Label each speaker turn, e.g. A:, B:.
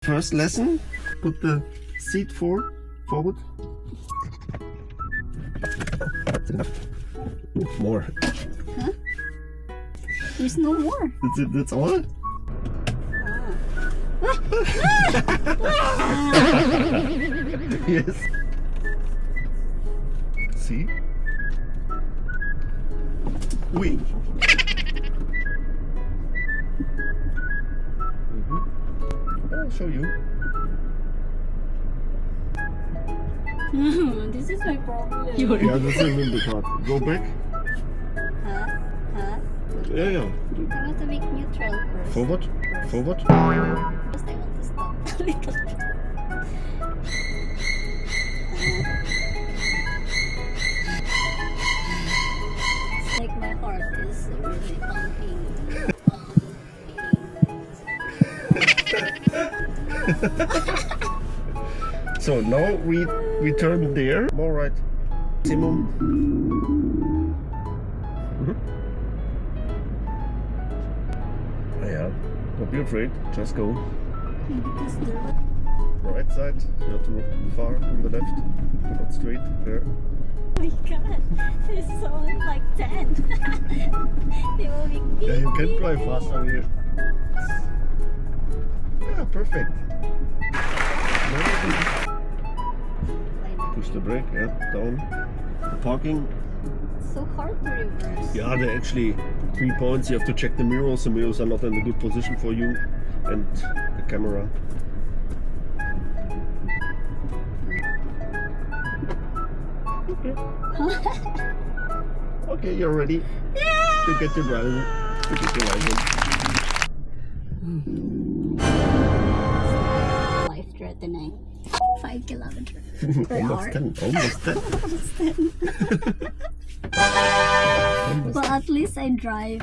A: First lesson, put the seat forward. That's enough. More.
B: Huh? There's no more.
A: That's it, that's all? Yes. See? Oui. I'll show you.
B: This is my problem.
A: Yeah, this is a little bit hard. Go back.
B: Huh?
A: Yeah.
B: I want to make neutral first.
A: Forward.
B: First I want to stop a little bit. It's like my heart is really pumping.
A: So now we turn there. More right. Maximum. Yeah. Don't be afraid. Just go.
B: Because the
A: Right side. Not too far on the left. Not straight. There.
B: oh my god, it's only like 10. They will be
A: Yeah, you can drive faster here. Yeah, perfect. Push the brake, yeah, down. Parking.
B: It's so hard to reverse.
A: Yeah, there are actually 3 points. You have to check the mirrors. The mirrors are not in a good position for you. And the camera. Okay. Okay, you're ready to get your driving. To get your license.
B: Life threatening. 5 kilometers per hour.
A: Almost 10.
B: Almost 10. Well, at least I drive